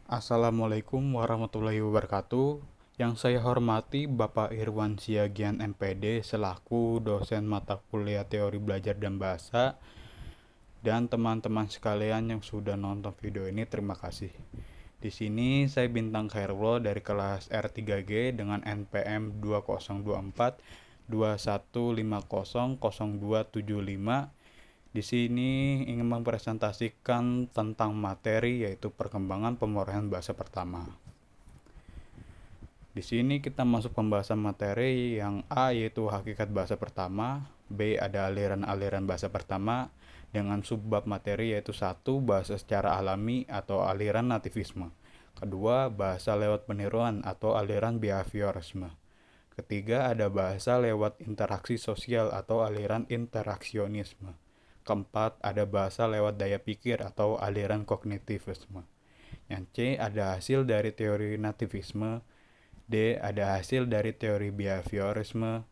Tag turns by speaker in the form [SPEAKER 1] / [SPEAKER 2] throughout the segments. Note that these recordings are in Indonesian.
[SPEAKER 1] Assalamualaikum warahmatullahi wabarakatuh. Yang saya hormati Bapak Irwan Siagian MPD selaku dosen mata kuliah teori belajar dan bahasa, dan teman-teman sekalian yang sudah nonton video ini, terima kasih. Di sini saya Bintang Khairullah dari kelas R3G dengan NPM 2024 21500275. Di sini ingin mempresentasikan tentang materi yaitu perkembangan pemrograman bahasa pertama. Di sini kita masuk pembahasan materi yang A yaitu hakikat bahasa pertama, B ada aliran-aliran bahasa pertama dengan subbab materi yaitu 1 bahasa secara alami atau aliran nativisme. Kedua, bahasa lewat peniruan atau aliran behaviorisme. Ketiga, ada bahasa lewat interaksi sosial atau aliran interaksionisme. Keempat, ada bahasa lewat daya pikir atau aliran kognitivisme. Yang C, ada hasil dari teori nativisme. D, ada hasil dari teori behaviorisme.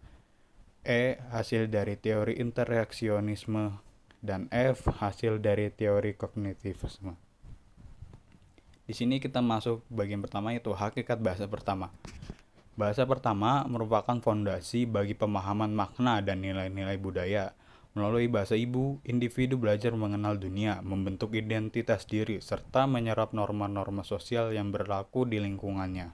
[SPEAKER 1] E, hasil dari teori interaksionisme. Dan F, hasil dari teori kognitivisme. Di sini kita masuk bagian pertama yaitu hakikat bahasa pertama. Bahasa pertama merupakan fondasi bagi pemahaman makna dan nilai-nilai budaya. Melalui bahasa ibu, individu belajar mengenal dunia, membentuk identitas diri, serta menyerap norma-norma sosial yang berlaku di lingkungannya.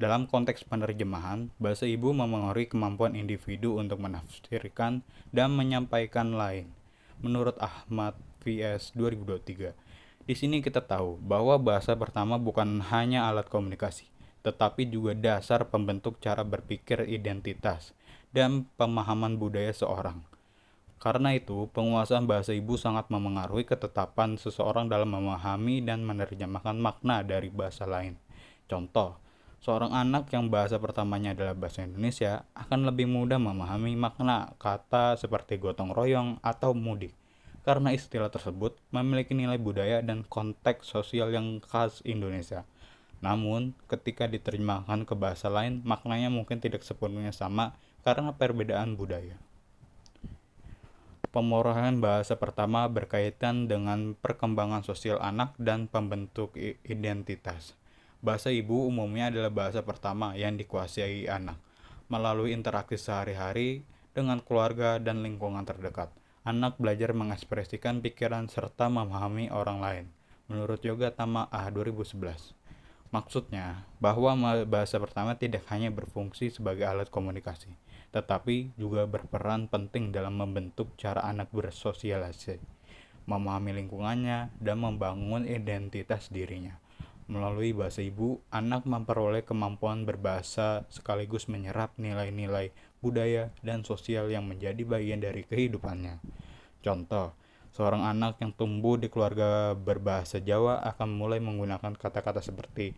[SPEAKER 1] Dalam konteks penerjemahan, bahasa ibu memengaruhi kemampuan individu untuk menafsirkan dan menyampaikan lain. Menurut Ahmad vs 2023, di sini kita tahu bahwa bahasa pertama bukan hanya alat komunikasi, tetapi juga dasar pembentuk cara berpikir identitas dan pemahaman budaya seorang. Karena itu, penguasaan bahasa ibu sangat memengaruhi ketetapan seseorang dalam memahami dan menerjemahkan makna dari bahasa lain. Contoh, seorang anak yang bahasa pertamanya adalah bahasa Indonesia akan lebih mudah memahami makna kata seperti gotong royong atau mudik, karena istilah tersebut memiliki nilai budaya dan konteks sosial yang khas Indonesia. Namun, ketika diterjemahkan ke bahasa lain, maknanya mungkin tidak sepenuhnya sama karena perbedaan budaya. Pemrograman bahasa pertama berkaitan dengan perkembangan sosial anak dan pembentuk identitas. Bahasa ibu umumnya adalah bahasa pertama yang dikuasai anak. Melalui interaksi sehari-hari dengan keluarga dan lingkungan terdekat, anak belajar mengekspresikan pikiran serta memahami orang lain. Menurut Yoga Tama A 2011. Maksudnya, bahwa bahasa pertama tidak hanya berfungsi sebagai alat komunikasi, tetapi juga berperan penting dalam membentuk cara anak bersosialisasi, memahami lingkungannya, dan membangun identitas dirinya. Melalui bahasa ibu, anak memperoleh kemampuan berbahasa sekaligus menyerap nilai-nilai budaya dan sosial yang menjadi bagian dari kehidupannya. Contoh, seorang anak yang tumbuh di keluarga berbahasa Jawa akan mulai menggunakan kata-kata seperti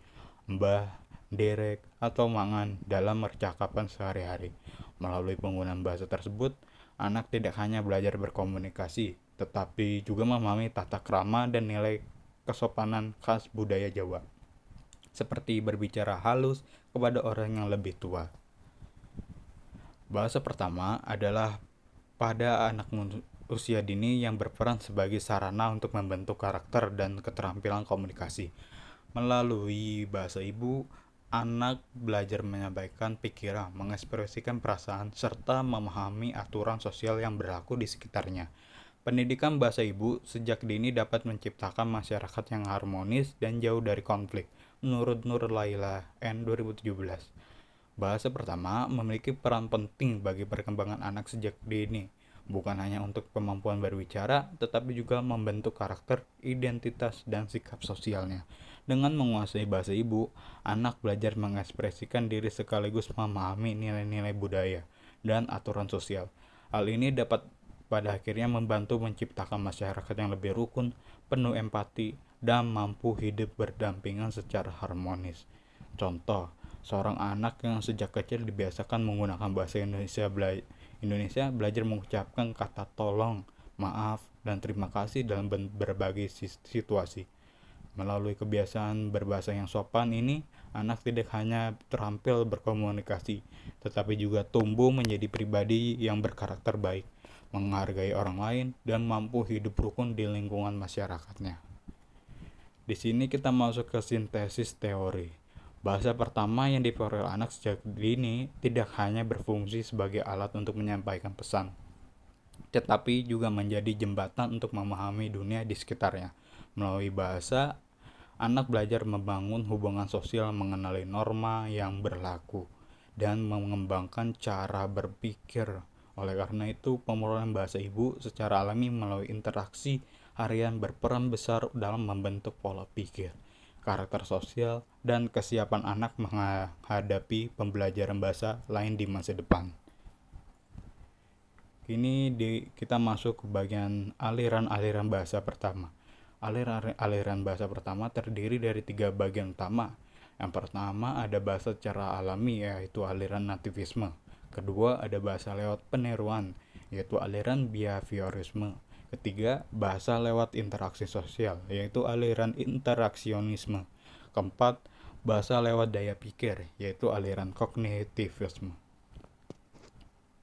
[SPEAKER 1] mbah, derek, atau mangan dalam percakapan sehari-hari. Melalui penggunaan bahasa tersebut, anak tidak hanya belajar berkomunikasi, tetapi juga memahami tata krama dan nilai kesopanan khas budaya Jawa, seperti berbicara halus kepada orang yang lebih tua. Bahasa pertama adalah pada anak usia dini yang berperan sebagai sarana untuk membentuk karakter dan keterampilan komunikasi. Melalui bahasa ibu, anak belajar menyampaikan pikiran, mengekspresikan perasaan, serta memahami aturan sosial yang berlaku di sekitarnya. Pendidikan bahasa ibu sejak dini dapat menciptakan masyarakat yang harmonis dan jauh dari konflik, menurut Nur Laila N 2017. Bahasa pertama memiliki peran penting bagi perkembangan anak sejak dini, bukan hanya untuk kemampuan berbicara, tetapi juga membentuk karakter, identitas, dan sikap sosialnya. Dengan menguasai bahasa ibu, anak belajar mengekspresikan diri sekaligus memahami nilai-nilai budaya dan aturan sosial. Hal ini dapat pada akhirnya membantu menciptakan masyarakat yang lebih rukun, penuh empati, dan mampu hidup berdampingan secara harmonis. Contoh, seorang anak yang sejak kecil dibiasakan menggunakan bahasa Indonesia belajar mengucapkan kata tolong, maaf, dan terima kasih dalam berbagai situasi. Melalui kebiasaan berbahasa yang sopan ini, anak tidak hanya terampil berkomunikasi, tetapi juga tumbuh menjadi pribadi yang berkarakter baik, menghargai orang lain, dan mampu hidup rukun di lingkungan masyarakatnya. Di sini kita masuk ke sintesis teori. Bahasa pertama yang diperoleh anak sejak dini tidak hanya berfungsi sebagai alat untuk menyampaikan pesan, tetapi juga menjadi jembatan untuk memahami dunia di sekitarnya. Melalui bahasa, anak belajar membangun hubungan sosial, mengenali norma yang berlaku, dan mengembangkan cara berpikir. Oleh karena itu, pemerolehan bahasa ibu secara alami melalui interaksi harian berperan besar dalam membentuk pola pikir, karakter sosial, dan kesiapan anak menghadapi pembelajaran bahasa lain di masa depan. Kita masuk ke bagian aliran-aliran bahasa pertama. Aliran bahasa pertama terdiri dari 3 bagian utama. Yang pertama ada bahasa secara alami, yaitu aliran nativisme. Kedua ada bahasa lewat peniruan, yaitu aliran behaviorisme. Ketiga, bahasa lewat interaksi sosial, yaitu aliran interaksionisme. Keempat, bahasa lewat daya pikir, yaitu aliran kognitivisme.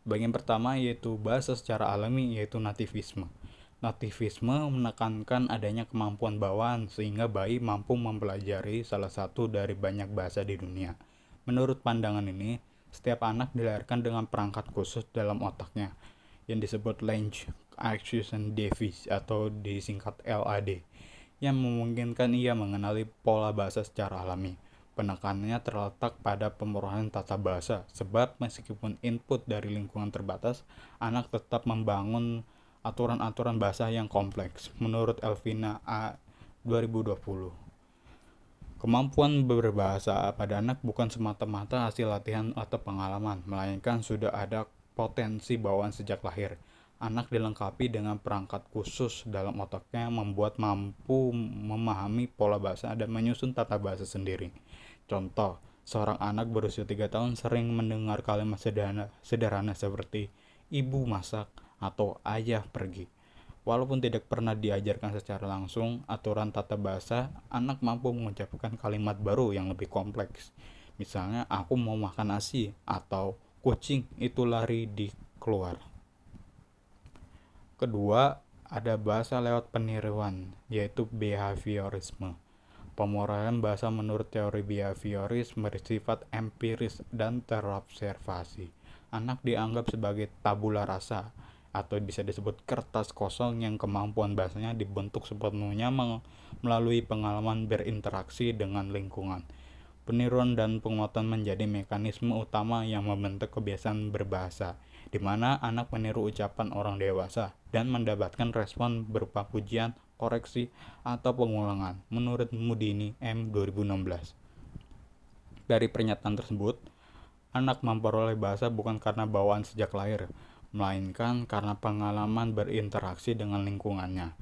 [SPEAKER 1] Bagian pertama yaitu bahasa secara alami, yaitu nativisme. Nativisme menekankan adanya kemampuan bawaan sehingga bayi mampu mempelajari salah satu dari banyak bahasa di dunia. Menurut pandangan ini, setiap anak dilahirkan dengan perangkat khusus dalam otaknya yang disebut Lange Acquisition Device atau disingkat LAD, yang memungkinkan ia mengenali pola bahasa secara alami. Penekanannya terletak pada pemerolehan tata bahasa, sebab meskipun input dari lingkungan terbatas, anak tetap membangun aturan-aturan bahasa yang kompleks. Menurut Elvina A. 2020, kemampuan berbahasa pada anak bukan semata-mata hasil latihan atau pengalaman, melainkan sudah ada potensi bawaan sejak lahir. Anak dilengkapi dengan perangkat khusus dalam otaknya membuat mampu memahami pola bahasa dan menyusun tata bahasa sendiri. Contoh, seorang anak berusia 3 tahun sering mendengar kalimat sederhana seperti ibu masak atau ayah pergi. Walaupun tidak pernah diajarkan secara langsung aturan tata bahasa, anak mampu mengucapkan kalimat baru yang lebih kompleks. Misalnya, aku mau makan nasi atau kucing itu lari di keluar. Kedua, ada bahasa lewat peniruan, yaitu behaviorisme. Pemerolehan bahasa menurut teori behaviorisme bersifat empiris dan terobservasi. Anak dianggap sebagai tabula rasa, atau bisa disebut kertas kosong yang kemampuan bahasanya dibentuk sepenuhnya melalui pengalaman berinteraksi dengan lingkungan. Peniruan dan penguatan menjadi mekanisme utama yang membentuk kebiasaan berbahasa, di mana anak meniru ucapan orang dewasa dan mendapatkan respon berupa pujian, koreksi, atau pengulangan, menurut Mudini M. 2016. Dari pernyataan tersebut, anak memperoleh bahasa bukan karena bawaan sejak lahir, melainkan karena pengalaman berinteraksi dengan lingkungannya.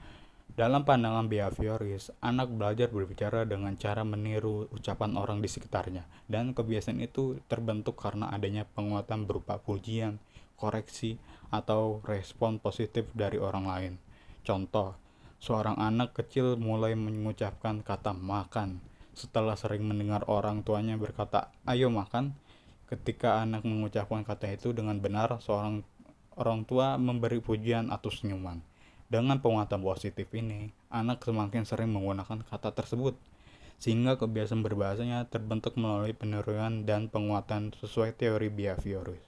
[SPEAKER 1] Dalam pandangan behavioris, anak belajar berbicara dengan cara meniru ucapan orang di sekitarnya, dan kebiasaan itu terbentuk karena adanya penguatan berupa pujian, koreksi, atau respon positif dari orang lain. Contoh, seorang anak kecil mulai mengucapkan kata makan setelah sering mendengar orang tuanya berkata, "Ayo makan." Ketika anak mengucapkan kata itu dengan benar, seorang orang tua memberi pujian atau senyuman. Dengan penguatan positif ini, anak semakin sering menggunakan kata tersebut, sehingga kebiasaan berbahasanya terbentuk melalui peniruan dan penguatan sesuai teori behavioris.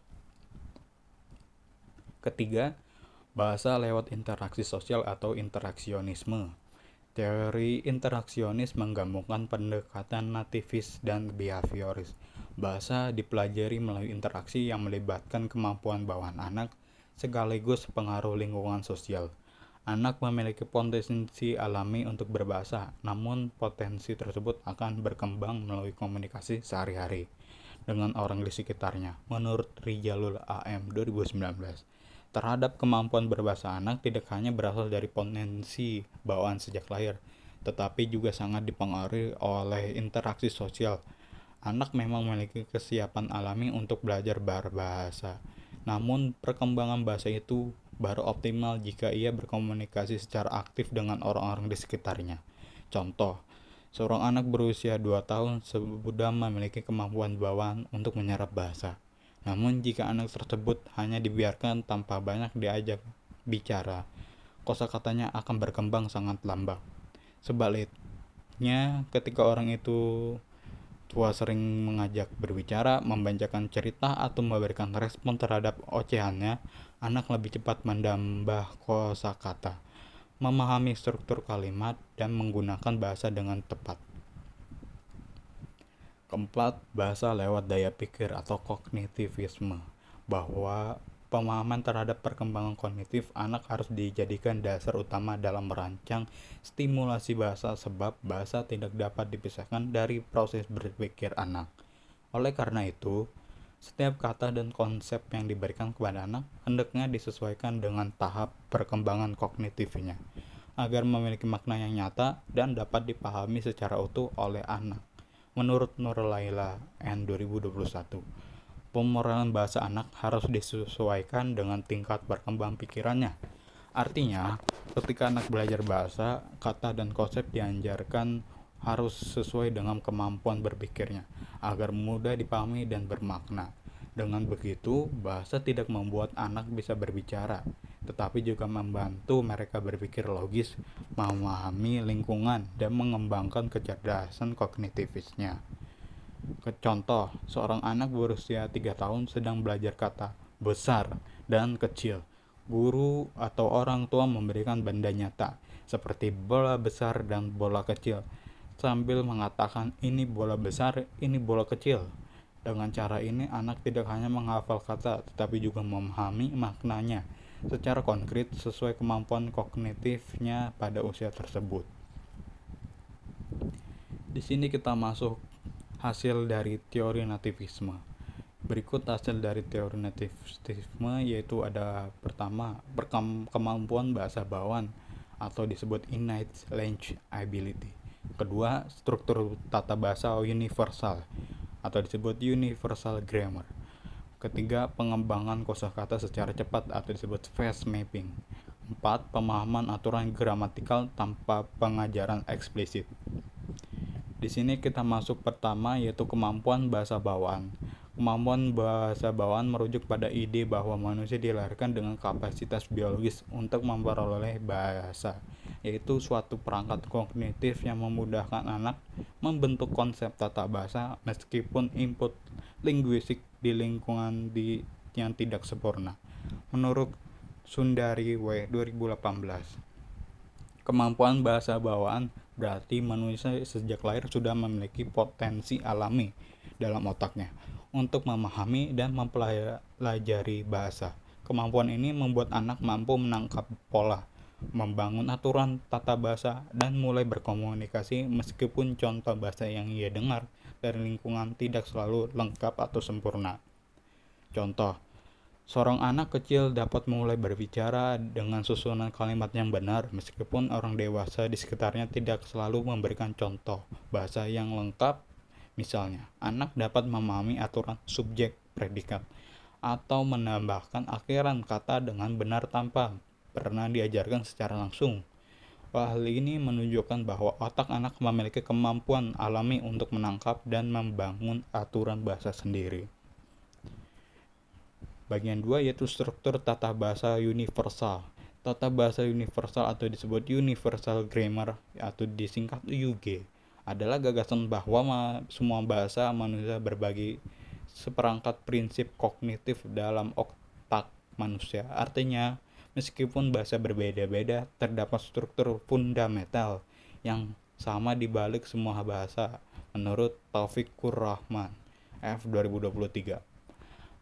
[SPEAKER 1] Ketiga, bahasa lewat interaksi sosial atau interaksionisme. Teori interaksionis menggabungkan pendekatan nativis dan behavioris. Bahasa dipelajari melalui interaksi yang melibatkan kemampuan bawaan anak sekaligus pengaruh lingkungan sosial. Anak memiliki potensi alami untuk berbahasa, namun potensi tersebut akan berkembang melalui komunikasi sehari-hari dengan orang di sekitarnya. Menurut Rijalul AM 2019, terhadap kemampuan berbahasa anak tidak hanya berasal dari potensi bawaan sejak lahir, tetapi juga sangat dipengaruhi oleh interaksi sosial. Anak memang memiliki kesiapan alami untuk belajar berbahasa, namun perkembangan bahasa itu baru optimal jika ia berkomunikasi secara aktif dengan orang-orang di sekitarnya. Contoh, seorang anak berusia 2 tahun sudah memiliki kemampuan bawaan untuk menyerap bahasa. Namun jika anak tersebut hanya dibiarkan tanpa banyak diajak bicara, kosakatanya akan berkembang sangat lambat. Contohnya, ketika orang itu tua sering mengajak berbicara, membacakan cerita, atau memberikan respon terhadap ocehannya, anak lebih cepat menambah kosakata, memahami struktur kalimat, dan menggunakan bahasa dengan tepat. Keempat, bahasa lewat daya pikir atau kognitivisme, bahwa pemahaman terhadap perkembangan kognitif anak harus dijadikan dasar utama dalam merancang stimulasi bahasa, sebab bahasa tidak dapat dipisahkan dari proses berpikir anak. Oleh karena itu, setiap kata dan konsep yang diberikan kepada anak hendaknya disesuaikan dengan tahap perkembangan kognitifnya, agar memiliki makna yang nyata dan dapat dipahami secara utuh oleh anak. Menurut Nurlaila N. 2021, pemoralan bahasa anak harus disesuaikan dengan tingkat berkembang pikirannya. Artinya, ketika anak belajar bahasa, kata dan konsep diajarkan harus sesuai dengan kemampuan berpikirnya, agar mudah dipahami dan bermakna. Dengan begitu, bahasa tidak membuat anak bisa berbicara, tetapi juga membantu mereka berpikir logis, memahami lingkungan, dan mengembangkan kecerdasan kognitivisnya. Contoh, seorang anak berusia 3 tahun sedang belajar kata besar dan kecil. Guru atau orang tua memberikan benda nyata, seperti bola besar dan bola kecil, sambil mengatakan ini bola besar, ini bola kecil. Dengan cara ini, anak tidak hanya menghafal kata, tetapi juga memahami maknanya secara konkret sesuai kemampuan kognitifnya pada usia tersebut. Di sini kita masuk hasil dari teori nativisme. Berikut hasil dari teori nativisme, yaitu ada pertama, kemampuan bahasa bawaan atau disebut innate language ability. Kedua, struktur tata bahasa universal atau disebut universal grammar. Ketiga, pengembangan kosakata secara cepat atau disebut fast mapping. 4. Pemahaman aturan gramatikal tanpa pengajaran eksplisit. Di sini kita masuk pertama, yaitu kemampuan bahasa bawaan. Kemampuan bahasa bawaan merujuk pada ide bahwa manusia dilahirkan dengan kapasitas biologis untuk memperoleh bahasa, yaitu suatu perangkat kognitif yang memudahkan anak membentuk konsep tata bahasa meskipun input linguistik di lingkungan yang tidak sempurna. Menurut Sundari W. 2018, kemampuan bahasa bawaan berarti manusia sejak lahir sudah memiliki potensi alami dalam otaknya untuk memahami dan mempelajari bahasa. Kemampuan ini membuat anak mampu menangkap pola, membangun aturan tata bahasa, dan mulai berkomunikasi meskipun contoh bahasa yang ia dengar dari lingkungan tidak selalu lengkap atau sempurna. Contoh, seorang anak kecil dapat mulai berbicara dengan susunan kalimat yang benar meskipun orang dewasa di sekitarnya tidak selalu memberikan contoh bahasa yang lengkap. Misalnya, anak dapat memahami aturan subjek predikat atau menambahkan akhiran kata dengan benar tanpa pernah diajarkan secara langsung. Hal ini menunjukkan bahwa otak anak memiliki kemampuan alami untuk menangkap dan membangun aturan bahasa sendiri. Bagian 2, yaitu struktur tata bahasa universal. Tata bahasa universal atau disebut universal grammar atau disingkat UG adalah gagasan bahwa semua bahasa manusia berbagi seperangkat prinsip kognitif dalam otak manusia. Artinya, meskipun bahasa berbeda-beda, terdapat struktur fundamental yang sama di balik semua bahasa, menurut Taufikur Rahman, F. 2023.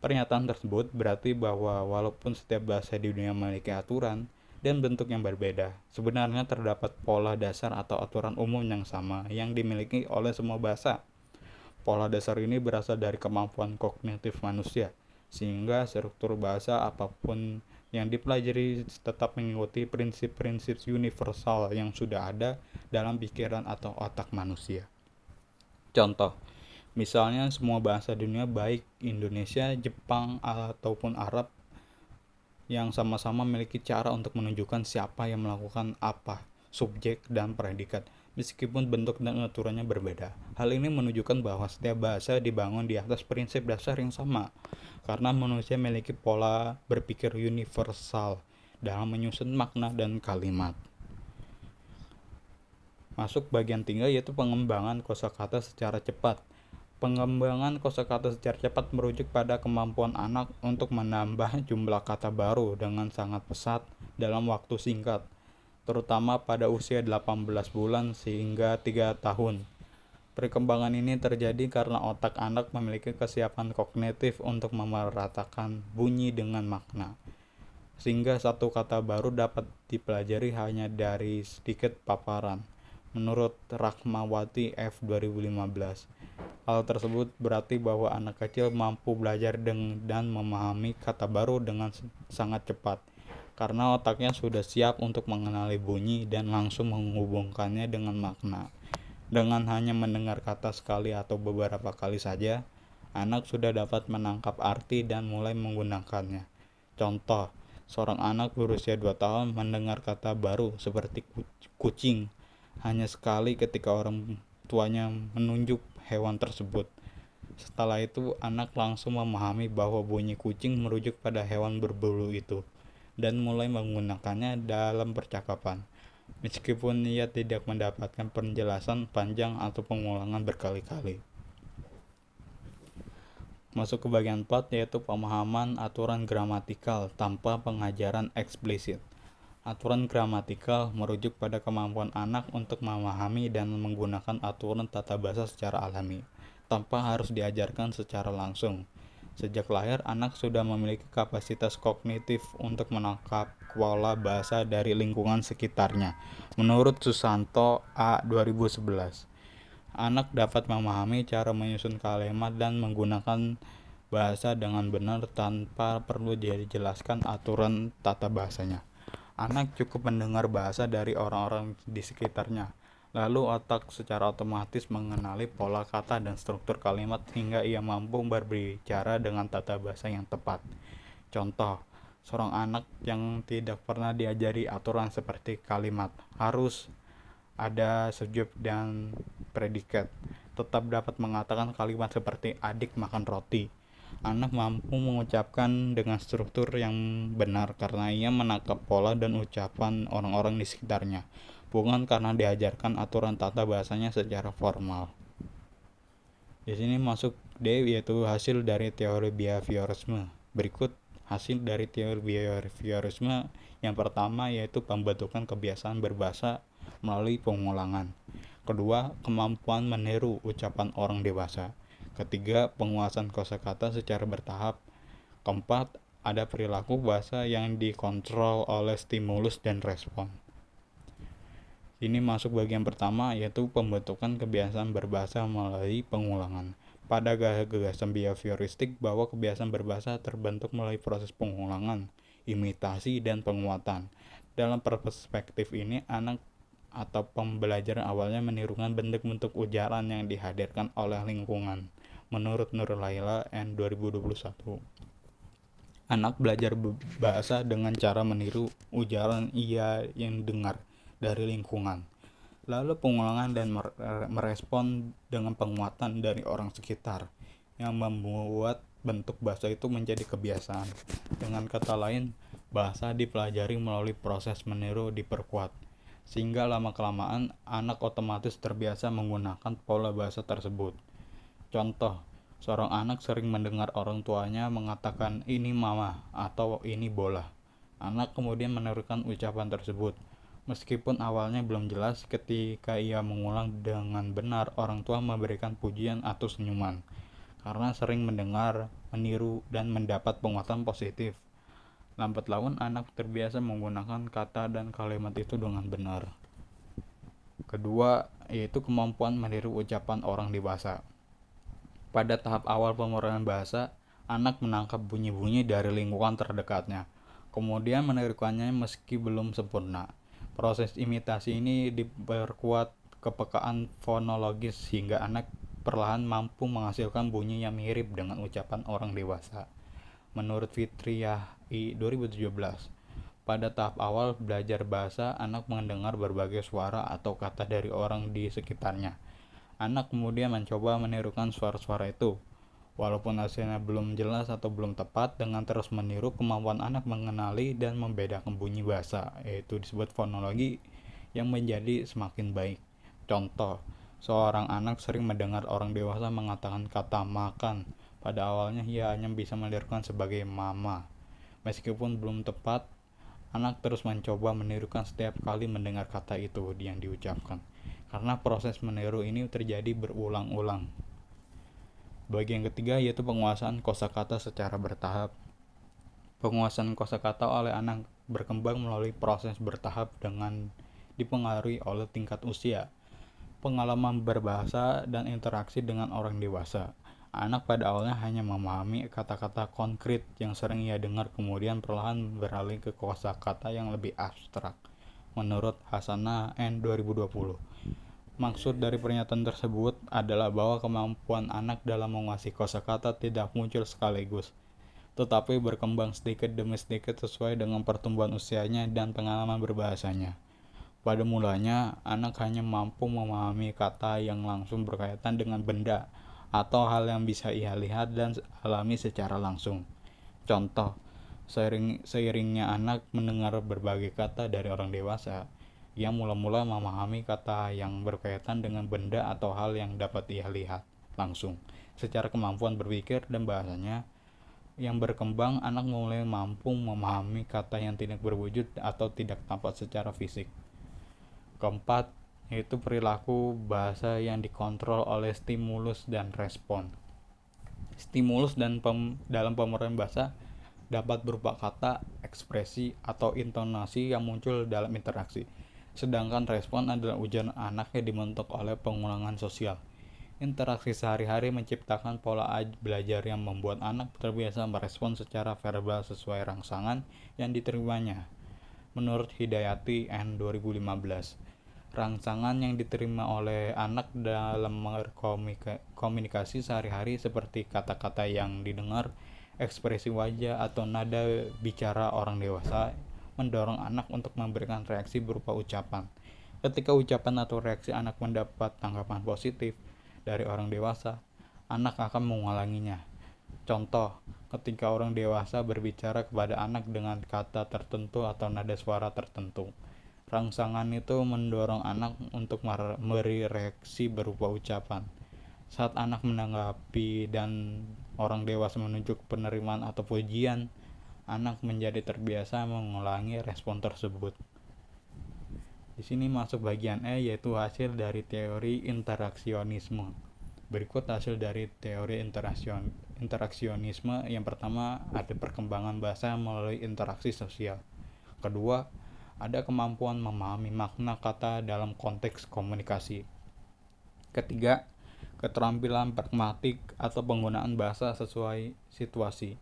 [SPEAKER 1] Pernyataan tersebut berarti bahwa walaupun setiap bahasa di dunia memiliki aturan dan bentuk yang berbeda, sebenarnya terdapat pola dasar atau aturan umum yang sama yang dimiliki oleh semua bahasa. Pola dasar ini berasal dari kemampuan kognitif manusia, sehingga struktur bahasa apapun yang dipelajari tetap mengikuti prinsip-prinsip universal yang sudah ada dalam pikiran atau otak manusia. Contoh, misalnya semua bahasa dunia baik Indonesia, Jepang, ataupun Arab yang sama-sama memiliki cara untuk menunjukkan siapa yang melakukan apa, subjek dan predikat, meskipun bentuk dan aturannya berbeda. Hal ini menunjukkan bahwa setiap bahasa dibangun di atas prinsip dasar yang sama, karena manusia memiliki pola berpikir universal dalam menyusun makna dan kalimat. Masuk bagian 3 yaitu pengembangan kosakata secara cepat. Pengembangan kosakata secara cepat merujuk pada kemampuan anak untuk menambah jumlah kata baru dengan sangat pesat dalam waktu singkat, terutama pada usia 18 bulan sehingga 3 tahun. Perkembangan ini terjadi karena otak anak memiliki kesiapan kognitif untuk memeratakan bunyi dengan makna, sehingga satu kata baru dapat dipelajari hanya dari sedikit paparan. Menurut Rahmawati F. 2015, hal tersebut berarti bahwa anak kecil mampu belajar dan memahami kata baru dengan sangat cepat, karena otaknya sudah siap untuk mengenali bunyi dan langsung menghubungkannya dengan makna. Dengan hanya mendengar kata sekali atau beberapa kali saja, anak sudah dapat menangkap arti dan mulai menggunakannya. Contoh, seorang anak berusia 2 tahun mendengar kata baru seperti kucing hanya sekali ketika orang tuanya menunjuk hewan tersebut. Setelah itu, anak langsung memahami bahwa bunyi kucing merujuk pada hewan berbulu itu dan mulai menggunakannya dalam percakapan, meskipun ia tidak mendapatkan penjelasan panjang atau pengulangan berkali-kali. Masuk ke bagian 4 yaitu pemahaman aturan gramatikal tanpa pengajaran eksplisit. Aturan gramatikal merujuk pada kemampuan anak untuk memahami dan menggunakan aturan tata bahasa secara alami, tanpa harus diajarkan secara langsung. Sejak lahir, anak sudah memiliki kapasitas kognitif untuk menangkap pola bahasa dari lingkungan sekitarnya. Menurut Susanto A. 2011, anak dapat memahami cara menyusun kalimat dan menggunakan bahasa dengan benar tanpa perlu dijelaskan aturan tata bahasanya. Anak cukup mendengar bahasa dari orang-orang di sekitarnya, lalu otak secara otomatis mengenali pola kata dan struktur kalimat hingga ia mampu berbicara dengan tata bahasa yang tepat. Contoh, seorang anak yang tidak pernah diajari aturan seperti kalimat harus ada subjek dan predikat, tetap dapat mengatakan kalimat seperti adik makan roti. Anak mampu mengucapkan dengan struktur yang benar karena ia menangkap pola dan ucapan orang-orang di sekitarnya, bukan karena diajarkan aturan tata bahasanya secara formal. Di sini masuk D, yaitu hasil dari teori behaviorisme. Berikut hasil dari teori behaviorisme. Yang pertama yaitu pembentukan kebiasaan berbahasa melalui pengulangan. Kedua, kemampuan meniru ucapan orang dewasa. Ketiga, penguasaan kosakata secara bertahap. Keempat, ada perilaku bahasa yang dikontrol oleh stimulus dan respon. Ini masuk bagian pertama yaitu pembentukan kebiasaan berbahasa melalui pengulangan. Pada gagasan behavioristik bahwa kebiasaan berbahasa terbentuk melalui proses pengulangan, imitasi, dan penguatan. Dalam perspektif ini, anak atau pembelajaran awalnya menirukan bentuk-bentuk ujaran yang dihadirkan oleh lingkungan. Menurut Nur Laila N. 2021, anak belajar bahasa dengan cara meniru ujaran ia yang dengar dari lingkungan, lalu pengulangan dan merespon dengan penguatan dari orang sekitar yang membuat bentuk bahasa itu menjadi kebiasaan. Dengan kata lain, bahasa dipelajari melalui proses meniru diperkuat, sehingga lama-kelamaan anak otomatis terbiasa menggunakan pola bahasa tersebut. Contoh, seorang anak sering mendengar orang tuanya mengatakan ini mama atau ini bola. Anak kemudian menirukan ucapan tersebut. Meskipun awalnya belum jelas, ketika ia mengulang dengan benar, orang tua memberikan pujian atau senyuman, karena sering mendengar, meniru, dan mendapat penguatan positif. Lambat laun anak terbiasa menggunakan kata dan kalimat itu dengan benar. Kedua, yaitu kemampuan meniru ucapan orang dewasa. Pada tahap awal pemrograman bahasa, anak menangkap bunyi-bunyi dari lingkungan terdekatnya, kemudian menirukannya meski belum sempurna. Proses imitasi ini diperkuat kepekaan fonologis sehingga anak perlahan mampu menghasilkan bunyi yang mirip dengan ucapan orang dewasa. Menurut Fitriyah I. 2017, pada tahap awal belajar bahasa, anak mendengar berbagai suara atau kata dari orang di sekitarnya. Anak kemudian mencoba menirukan suara-suara itu. Walaupun hasilnya belum jelas atau belum tepat, dengan terus meniru, kemampuan anak mengenali dan membedakan bunyi bahasa, yaitu disebut fonologi, yang menjadi semakin baik. Contoh, seorang anak sering mendengar orang dewasa mengatakan kata makan. Pada awalnya ia hanya bisa menirukan sebagai mama. Meskipun belum tepat, anak terus mencoba menirukan setiap kali mendengar kata itu yang diucapkan. Karena proses meniru ini terjadi berulang-ulang. Bagian ketiga yaitu penguasaan kosakata secara bertahap. Penguasaan kosakata oleh anak berkembang melalui proses bertahap dengan dipengaruhi oleh tingkat usia, pengalaman berbahasa, dan interaksi dengan orang dewasa. Anak pada awalnya hanya memahami kata-kata konkret yang sering ia dengar, kemudian perlahan beralih ke kosakata yang lebih abstrak. Menurut Hasanah N. 2020, maksud dari pernyataan tersebut adalah bahwa kemampuan anak dalam menguasai kosakata tidak muncul sekaligus, tetapi berkembang sedikit demi sedikit sesuai dengan pertumbuhan usianya dan pengalaman berbahasanya. Pada mulanya, anak hanya mampu memahami kata yang langsung berkaitan dengan benda atau hal yang bisa ia lihat dan alami secara langsung. Contoh, seiringnya anak mendengar berbagai kata dari orang dewasa, ia mula-mula memahami kata yang berkaitan dengan benda atau hal yang dapat ia lihat langsung. Secara kemampuan berpikir dan bahasanya yang berkembang, anak mulai mampu memahami kata yang tidak berwujud atau tidak tampak secara fisik. Keempat, yaitu perilaku bahasa yang dikontrol oleh stimulus dan respon. Stimulus dalam pemrograman bahasa dapat berupa kata, ekspresi, atau intonasi yang muncul dalam interaksi. Sedangkan respon adalah ujian anak yang dibentuk oleh pengulangan sosial. Interaksi sehari-hari menciptakan pola belajar yang membuat anak terbiasa merespon secara verbal sesuai rangsangan yang diterimanya. Menurut Hidayati N. 2015, rangsangan yang diterima oleh anak dalam komunikasi sehari-hari seperti kata-kata yang didengar, ekspresi wajah, atau nada bicara orang dewasa mendorong anak untuk memberikan reaksi berupa ucapan. Ketika ucapan atau reaksi anak mendapat tanggapan positif dari orang dewasa, anak akan mengulanginya. Contoh, ketika orang dewasa berbicara kepada anak dengan kata tertentu atau nada suara tertentu, rangsangan itu mendorong anak untuk memberi reaksi berupa ucapan. Saat anak menanggapi dan orang dewasa menunjuk penerimaan atau pujian, anak menjadi terbiasa mengulangi respon tersebut. Di sini masuk bagian E, yaitu hasil dari teori interaksionisme. Berikut hasil dari teori interaksionisme. Yang pertama, ada perkembangan bahasa melalui interaksi sosial. Kedua, ada kemampuan memahami makna kata dalam konteks komunikasi. Ketiga, keterampilan pragmatik atau penggunaan bahasa sesuai situasi.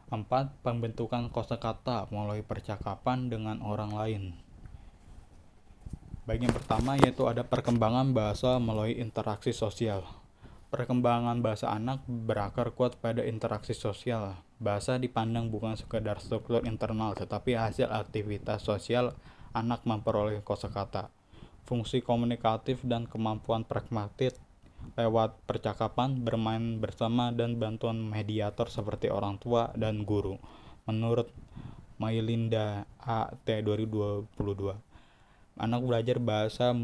[SPEAKER 1] 4. Pembentukan kosakata melalui percakapan dengan orang lain. Bagian pertama yaitu ada perkembangan bahasa melalui interaksi sosial. Perkembangan bahasa anak berakar kuat pada interaksi sosial. Bahasa dipandang bukan sekedar struktur internal, tetapi hasil aktivitas sosial anak memperoleh kosakata. Fungsi komunikatif dan kemampuan pragmatik lewat percakapan, bermain bersama, dan bantuan mediator seperti orang tua dan guru. Menurut Mailinda A.T. 2022, anak belajar bahasa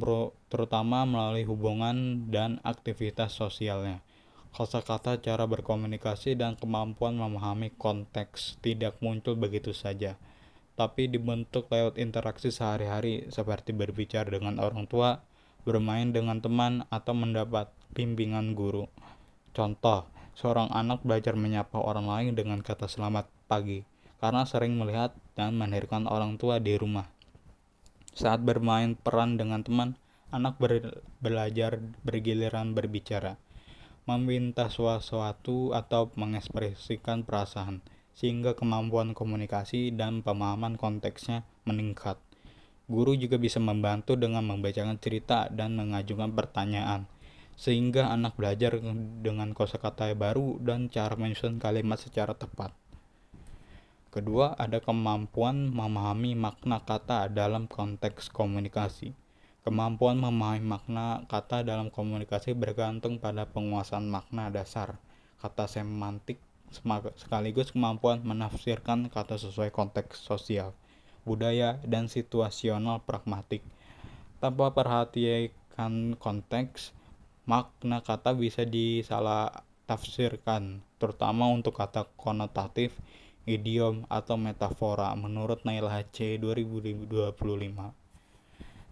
[SPEAKER 1] terutama melalui hubungan dan aktivitas sosialnya. Kosakata, cara berkomunikasi, dan kemampuan memahami konteks tidak muncul begitu saja, tapi dibentuk lewat interaksi sehari-hari seperti berbicara dengan orang tua, bermain dengan teman, atau mendapat bimbingan guru. Contoh, seorang anak belajar menyapa orang lain dengan kata selamat pagi karena sering melihat dan mendengarkan orang tua di rumah. Saat bermain peran dengan teman, anak belajar bergiliran berbicara, meminta sesuatu atau mengekspresikan perasaan, sehingga kemampuan komunikasi dan pemahaman konteksnya meningkat. Guru juga bisa membantu dengan membacakan cerita dan mengajukan pertanyaan, sehingga anak belajar dengan kosakata baru dan cara menyusun kalimat secara tepat. Kedua, ada kemampuan memahami makna kata dalam konteks komunikasi. Kemampuan memahami makna kata dalam komunikasi bergantung pada penguasaan makna dasar, kata semantik, sekaligus kemampuan menafsirkan kata sesuai konteks sosial, budaya, dan situasional pragmatik. Tanpa memperhatikan konteks, makna kata bisa disalah tafsirkan, terutama untuk kata konotatif, idiom, atau metafora. Menurut Nail H. 2025,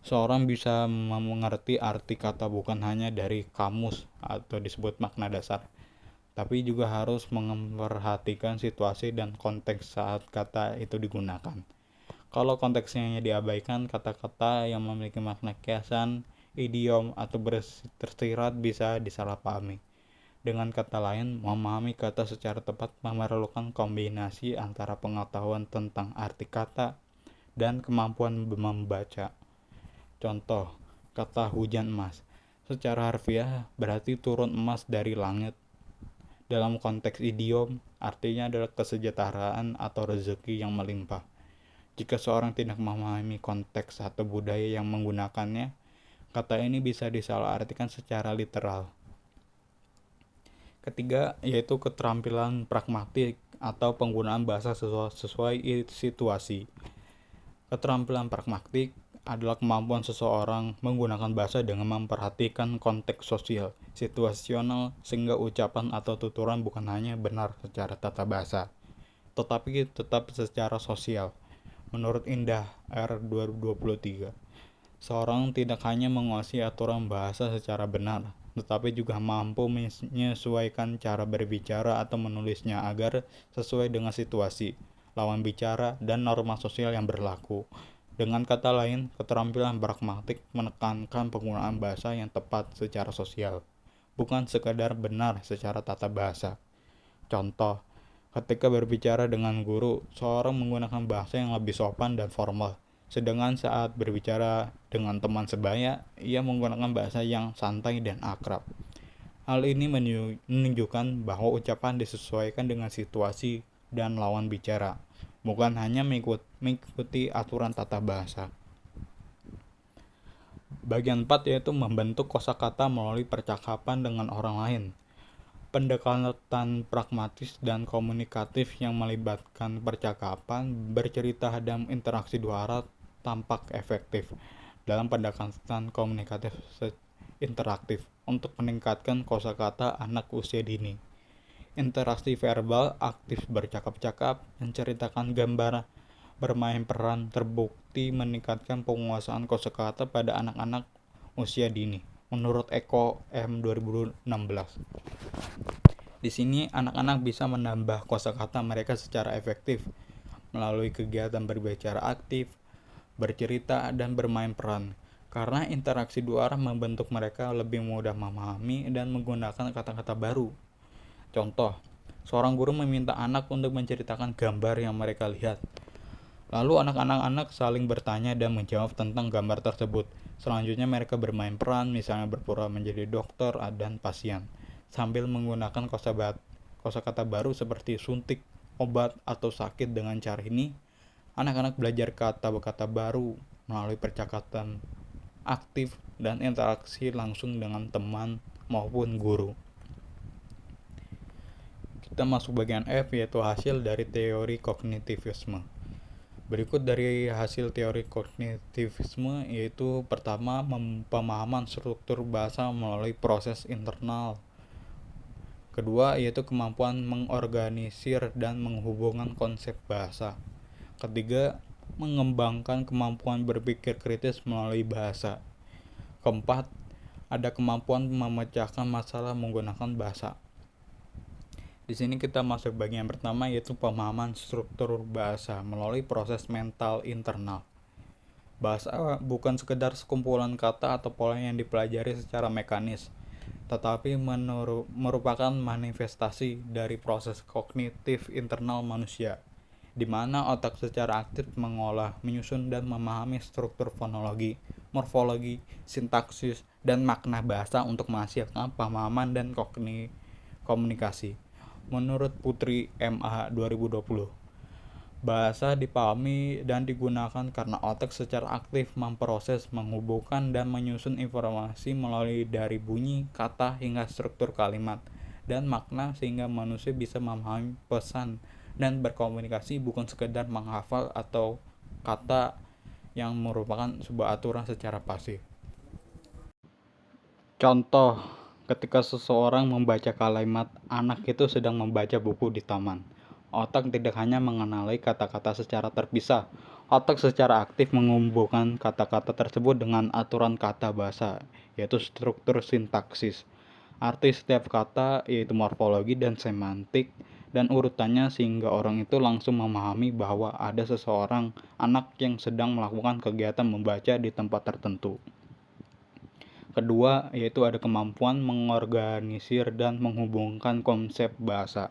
[SPEAKER 1] seorang bisa mengerti arti kata bukan hanya dari kamus atau disebut makna dasar, tapi juga harus memperhatikan situasi dan konteks saat kata itu digunakan. Kalau konteksnya diabaikan, kata-kata yang memiliki makna kiasan, idiom, atau tersirat bisa disalahpahami. Dengan kata lain, memahami kata secara tepat memerlukan kombinasi antara pengetahuan tentang arti kata dan kemampuan membaca. Contoh, kata hujan emas. Secara harfiah berarti turun emas dari langit. Dalam konteks idiom, artinya adalah kesejahteraan atau rezeki yang melimpah. Jika seorang tidak memahami konteks atau budaya yang menggunakannya, kata ini bisa disalahartikan secara literal. Ketiga, yaitu keterampilan pragmatik atau penggunaan bahasa sesuai situasi. Keterampilan pragmatik adalah kemampuan seseorang menggunakan bahasa dengan memperhatikan konteks sosial, situasional, sehingga ucapan atau tuturan bukan hanya benar secara tata bahasa, tetapi tetap secara sosial. Menurut Indah R. 2023, seorang tidak hanya menguasai aturan bahasa secara benar, tetapi juga mampu menyesuaikan cara berbicara atau menulisnya agar sesuai dengan situasi, lawan bicara, dan norma sosial yang berlaku. Dengan kata lain, keterampilan pragmatik menekankan penggunaan bahasa yang tepat secara sosial, bukan sekadar benar secara tata bahasa. Contoh, ketika berbicara dengan guru, seorang menggunakan bahasa yang lebih sopan dan formal. Sedangkan saat berbicara dengan teman sebaya, ia menggunakan bahasa yang santai dan akrab. Hal ini menunjukkan bahwa ucapan disesuaikan dengan situasi dan lawan bicara, bukan hanya mengikuti aturan tata bahasa. Bagian 4 yaitu membentuk kosakata melalui percakapan dengan orang lain. Pendekatan pragmatis dan komunikatif yang melibatkan percakapan, bercerita, dan interaksi dua arah tampak efektif dalam pendekatan komunikatif interaktif untuk meningkatkan kosakata anak usia dini. Interaksi verbal aktif bercakap-cakap, menceritakan gambar, bermain peran terbukti meningkatkan penguasaan kosakata pada anak-anak usia dini. Menurut Eko M 2016. Di sini anak-anak bisa menambah kosakata mereka secara efektif melalui kegiatan berbicara aktif, bercerita, dan bermain peran. Karena interaksi dua arah membentuk mereka lebih mudah memahami dan menggunakan kata-kata baru. Contoh, seorang guru meminta anak untuk menceritakan gambar yang mereka lihat. Lalu anak-anak saling bertanya dan menjawab tentang gambar tersebut. Selanjutnya mereka bermain peran, misalnya berpura menjadi dokter dan pasien, sambil menggunakan kosakata baru seperti suntik, obat, atau sakit. Dengan cara ini, anak-anak belajar kata-kata baru melalui percakapan aktif dan interaksi langsung dengan teman maupun guru. Kita masuk bagian F, yaitu hasil dari teori kognitivisme. Berikut dari hasil teori kognitivisme, yaitu pertama, pemahaman struktur bahasa melalui proses internal. Kedua, yaitu kemampuan mengorganisir dan menghubungkan konsep bahasa. Ketiga, mengembangkan kemampuan berpikir kritis melalui bahasa. Keempat, ada kemampuan memecahkan masalah menggunakan bahasa. Di sini kita masuk bagian pertama, yaitu pemahaman struktur bahasa melalui proses mental internal. Bahasa bukan sekedar sekumpulan kata atau pola yang dipelajari secara mekanis, tetapi merupakan manifestasi dari proses kognitif internal manusia, di mana otak secara aktif mengolah, menyusun, dan memahami struktur fonologi, morfologi, sintaksis, dan makna bahasa untuk menghasilkan pemahaman dan komunikasi. Menurut Putri MA 2020, bahasa dipahami dan digunakan karena otak secara aktif memproses, menghubungkan, dan menyusun informasi melalui dari bunyi, kata, hingga struktur kalimat dan makna, sehingga manusia bisa memahami pesan dan berkomunikasi, bukan sekedar menghafal atau kata yang merupakan sebuah aturan secara pasif. Contoh, ketika seseorang membaca kalimat anak itu sedang membaca buku di taman. Otak tidak hanya mengenali kata-kata secara terpisah. Otak secara aktif mengumpulkan kata-kata tersebut dengan aturan kata bahasa, yaitu struktur sintaksis. Arti setiap kata yaitu morfologi dan semantik dan urutannya sehingga orang itu langsung memahami bahwa ada seseorang anak yang sedang melakukan kegiatan membaca di tempat tertentu. Kedua, yaitu ada kemampuan mengorganisir dan menghubungkan konsep bahasa.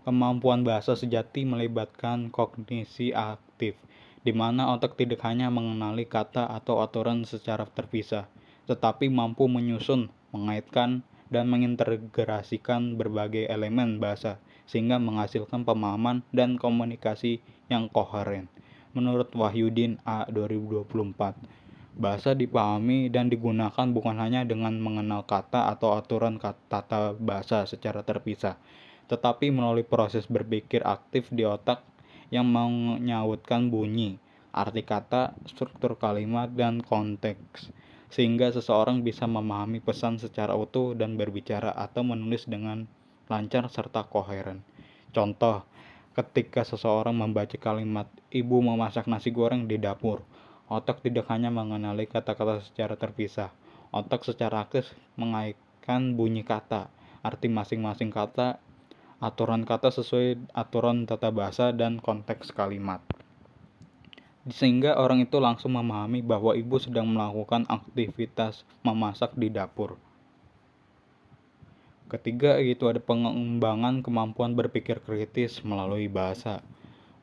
[SPEAKER 1] Kemampuan bahasa sejati melibatkan kognisi aktif, di mana otak tidak hanya mengenali kata atau aturan secara terpisah, tetapi mampu menyusun, mengaitkan, dan mengintegrasikan berbagai elemen bahasa, sehingga menghasilkan pemahaman dan komunikasi yang koheren. Menurut Wahyudin A. 2024, bahasa dipahami dan digunakan bukan hanya dengan mengenal kata atau aturan tata bahasa secara terpisah, tetapi melalui proses berpikir aktif di otak yang menyautkan bunyi, arti kata, struktur kalimat, dan konteks, sehingga seseorang bisa memahami pesan secara utuh dan berbicara atau menulis dengan lancar serta koheren. Contoh, ketika seseorang membaca kalimat "Ibu memasak nasi goreng di dapur", otak tidak hanya mengenali kata-kata secara terpisah. Otak secara aktif mengaitkan bunyi kata, arti masing-masing kata, aturan kata sesuai aturan tata bahasa, dan konteks kalimat. Sehingga orang itu langsung memahami bahwa ibu sedang melakukan aktivitas memasak di dapur. Ketiga, yaitu ada pengembangan kemampuan berpikir kritis melalui bahasa.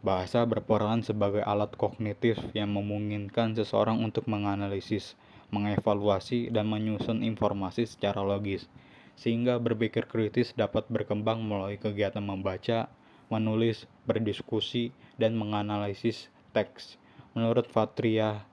[SPEAKER 1] Bahasa berperan sebagai alat kognitif yang memungkinkan seseorang untuk menganalisis, mengevaluasi, dan menyusun informasi secara logis, sehingga berpikir kritis dapat berkembang melalui kegiatan membaca, menulis, berdiskusi, dan menganalisis teks. Menurut Fatria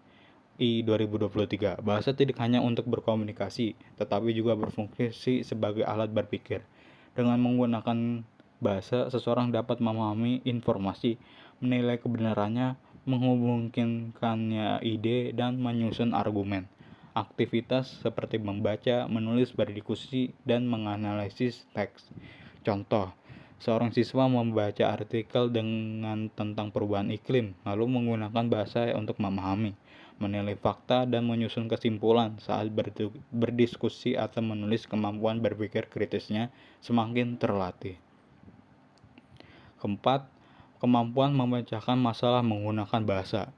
[SPEAKER 1] I 2023, bahasa tidak hanya untuk berkomunikasi, tetapi juga berfungsi sebagai alat berpikir. Dengan menggunakan bahasa, seseorang dapat memahami informasi, menilai kebenarannya, menghubungkannya ide, dan menyusun argumen. Aktivitas seperti membaca, menulis, berdiskusi, dan menganalisis teks. Contoh, seorang siswa membaca artikel tentang perubahan iklim, lalu menggunakan bahasa untuk memahami, menilai fakta, dan menyusun kesimpulan. Saat berdiskusi atau menulis, kemampuan berpikir kritisnya semakin terlatih. Keempat, kemampuan memecahkan masalah menggunakan bahasa.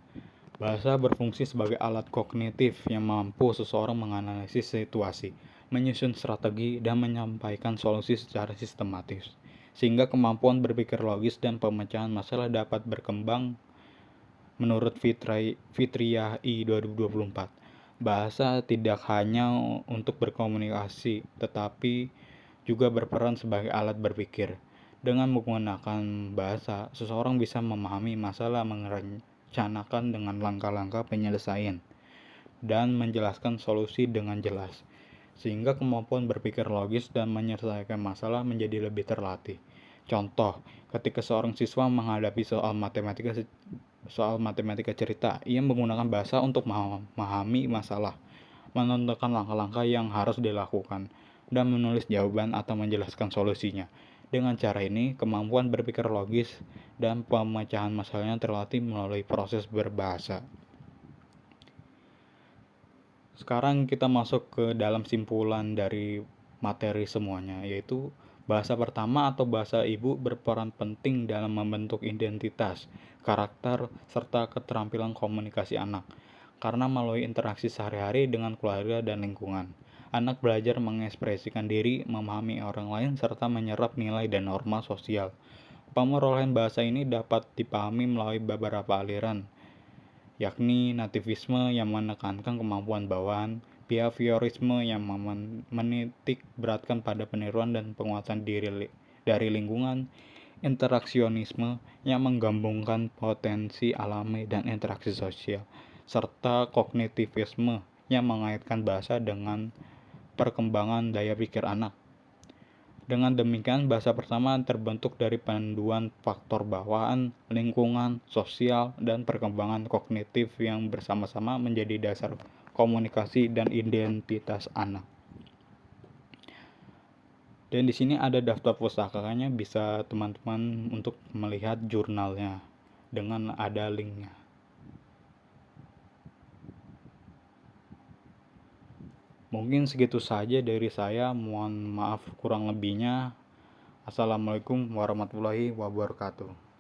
[SPEAKER 1] Bahasa berfungsi sebagai alat kognitif yang mampu seseorang menganalisis situasi, menyusun strategi, dan menyampaikan solusi secara sistematis, sehingga kemampuan berpikir logis dan pemecahan masalah dapat berkembang. Menurut Fitriyah I 2024, bahasa tidak hanya untuk berkomunikasi, tetapi juga berperan sebagai alat berpikir. Dengan menggunakan bahasa, seseorang bisa memahami masalah, merencanakan dengan langkah-langkah penyelesaian, dan menjelaskan solusi dengan jelas, sehingga kemampuan berpikir logis dan menyelesaikan masalah menjadi lebih terlatih. Contoh, ketika seorang siswa menghadapi soal matematika cerita, ia menggunakan bahasa untuk memahami masalah, menentukan langkah-langkah yang harus dilakukan, dan menulis jawaban atau menjelaskan solusinya. Dengan cara ini, kemampuan berpikir logis dan pemecahan masalahnya terlatih melalui proses berbahasa. Sekarang kita masuk ke dalam simpulan dari materi semuanya, yaitu bahasa pertama atau bahasa ibu berperan penting dalam membentuk identitas, karakter, serta keterampilan komunikasi anak. Karena melalui interaksi sehari-hari dengan keluarga dan lingkungan, anak belajar mengekspresikan diri, memahami orang lain, serta menyerap nilai dan norma sosial. Pemerolehan bahasa ini dapat dipahami melalui beberapa aliran, yakni nativisme yang menekankan kemampuan bawaan, behaviorisme yang menitik beratkan pada peniruan dan penguatan diri dari lingkungan, interaksionisme yang menggabungkan potensi alami dan interaksi sosial, serta kognitivisme yang mengaitkan bahasa dengan perkembangan daya pikir anak. Dengan demikian, bahasa pertama terbentuk dari panduan faktor bawaan, lingkungan, sosial, dan perkembangan kognitif yang bersama-sama menjadi dasar komunikasi dan identitas anak. Dan di sini ada daftar pustakanya, bisa teman-teman untuk melihat jurnalnya dengan ada linknya. Mungkin segitu saja dari saya, mohon maaf kurang lebihnya. Assalamualaikum warahmatullahi wabarakatuh.